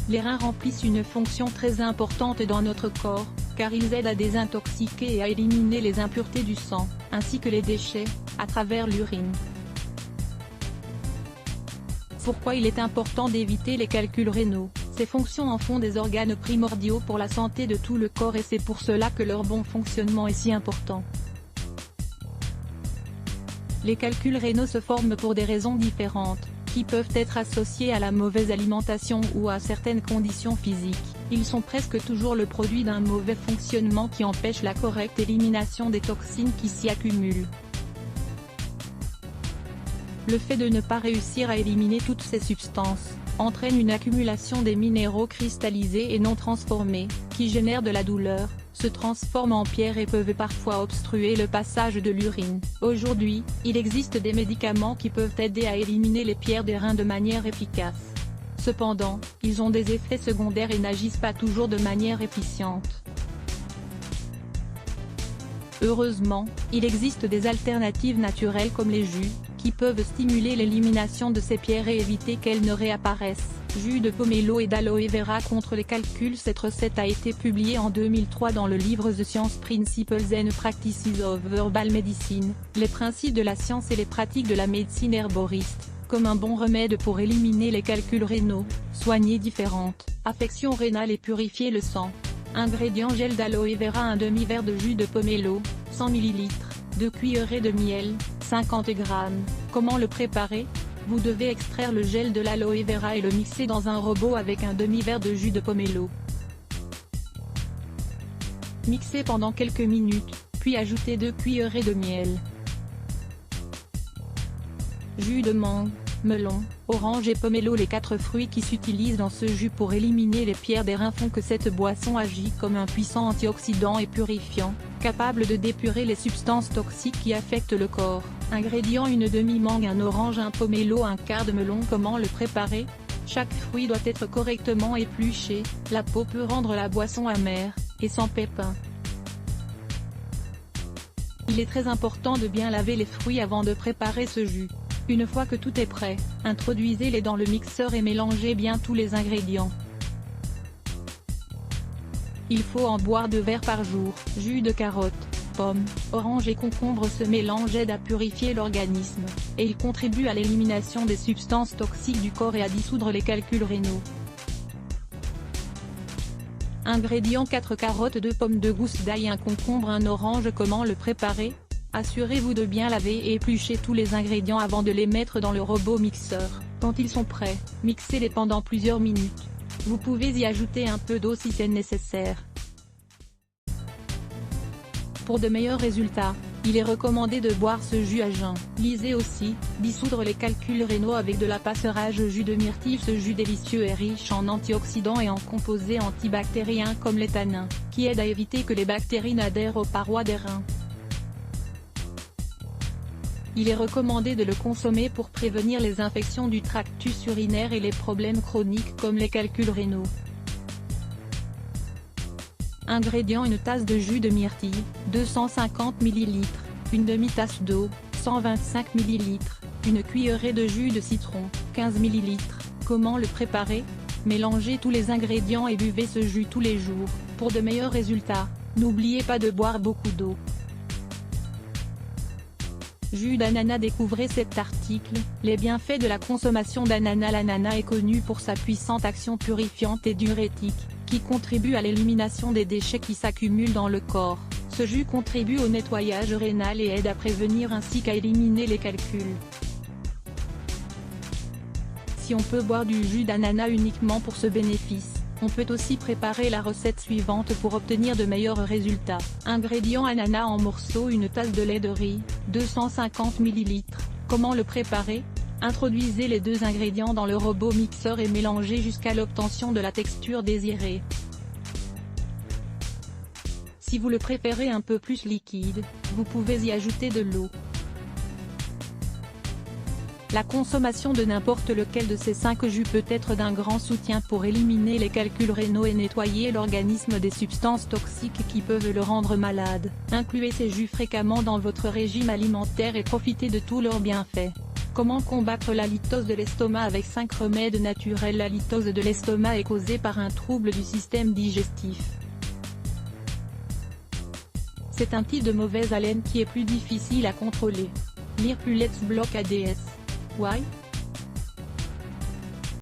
Les reins remplissent une fonction très importante dans notre corps, car ils aident à désintoxiquer et à éliminer les impuretés du sang, ainsi que les déchets, à travers l'urine. Pourquoi il est important d'éviter les calculs rénaux? Ces fonctions en font des organes primordiaux pour la santé de tout le corps et c'est pour cela que leur bon fonctionnement est si important. Les calculs rénaux se forment pour des raisons différentes, qui peuvent être associées à la mauvaise alimentation ou à certaines conditions physiques. Ils sont presque toujours le produit d'un mauvais fonctionnement qui empêche la correcte élimination des toxines qui s'y accumulent. Le fait de ne pas réussir à éliminer toutes ces substances, entraîne une accumulation des minéraux cristallisés et non transformés, qui génèrent de la douleur, se transforment en pierre et peuvent parfois obstruer le passage de l'urine. Aujourd'hui, il existe des médicaments qui peuvent aider à éliminer les pierres des reins de manière efficace. Cependant, ils ont des effets secondaires et n'agissent pas toujours de manière efficiente. Heureusement, il existe des alternatives naturelles comme les jus, qui peuvent stimuler l'élimination de ces pierres et éviter qu'elles ne réapparaissent. Jus de pomelo et d'aloe vera contre les calculs. Cette recette a été publiée en 2003 dans le livre The Science Principles and Practices of Herbal Medicine, les principes de la science et les pratiques de la médecine herboriste, comme un bon remède pour éliminer les calculs rénaux, soigner différentes affections rénales et purifier le sang. Ingrédients: gel d'aloe vera, un demi-verre de jus de pomelo, 100 ml, 2 cuillerées de miel, 50 g. Comment le préparer? Vous devez extraire le gel de l'aloe vera et le mixer dans un robot avec un demi-verre de jus de pomelo. Mixez pendant quelques minutes, puis ajoutez 2 cuillerées de miel. Jus de mangue, melon, orange et pomelo. Les 4 fruits qui s'utilisent dans ce jus pour éliminer les pierres des reins font que cette boisson agit comme un puissant antioxydant et purifiant, capable de dépurer les substances toxiques qui affectent le corps. Ingrédients: une demi-mangue, un orange, un pomelo, un quart de melon. Comment le préparer? Chaque fruit doit être correctement épluché, la peau peut rendre la boisson amère, et sans pépins. Il est très important de bien laver les fruits avant de préparer ce jus. Une fois que tout est prêt, introduisez-les dans le mixeur et mélangez bien tous les ingrédients. Il faut en boire 2 verres par jour. Jus de carotte, pommes, orange et concombre. Ce mélange aide à purifier l'organisme, et il contribue à l'élimination des substances toxiques du corps et à dissoudre les calculs rénaux. Ingrédients: 4 carottes, 2 pommes, 2 gousses d'ail, un concombre, un orange. Comment le préparer? Assurez-vous de bien laver et éplucher tous les ingrédients avant de les mettre dans le robot mixeur. Quand ils sont prêts, mixez-les pendant plusieurs minutes. Vous pouvez y ajouter un peu d'eau si c'est nécessaire. Pour de meilleurs résultats, il est recommandé de boire ce jus à jeun. Lisez aussi, dissoudre les calculs rénaux avec de la passerage. Jus de myrtille. Ce jus délicieux est riche en antioxydants et en composés antibactériens comme les tanins, qui aident à éviter que les bactéries n'adhèrent aux parois des reins. Il est recommandé de le consommer pour prévenir les infections du tractus urinaire et les problèmes chroniques comme les calculs rénaux. Ingrédients: une tasse de jus de myrtille, 250 ml, une demi-tasse d'eau, 125 ml, une cuillerée de jus de citron, 15 ml. Comment le préparer? Mélangez tous les ingrédients et buvez ce jus tous les jours. Pour de meilleurs résultats, n'oubliez pas de boire beaucoup d'eau. Jus d'ananas. Découvrez cet article, les bienfaits de la consommation d'ananas. L'ananas est connu pour sa puissante action purifiante et diurétique, qui contribue à l'élimination des déchets qui s'accumulent dans le corps. Ce jus contribue au nettoyage rénal et aide à prévenir ainsi qu'à éliminer les calculs. Si on peut boire du jus d'ananas uniquement pour ce bénéfice, on peut aussi préparer la recette suivante pour obtenir de meilleurs résultats. Ingrédients: ananas en morceaux, une tasse de lait de riz, 250 ml. Comment le préparer? Introduisez les 2 ingrédients dans le robot mixeur et mélangez jusqu'à l'obtention de la texture désirée. Si vous le préférez un peu plus liquide, vous pouvez y ajouter de l'eau. La consommation de n'importe lequel de ces 5 jus peut être d'un grand soutien pour éliminer les calculs rénaux et nettoyer l'organisme des substances toxiques qui peuvent le rendre malade. Incluez ces jus fréquemment dans votre régime alimentaire et profitez de tous leurs bienfaits. Comment combattre la litose de l'estomac avec 5 remèdes naturels? La litose de l'estomac est causée par un trouble du système digestif. C'est un type de mauvaise haleine qui est plus difficile à contrôler. Lire plus Let's Block ADS. Why?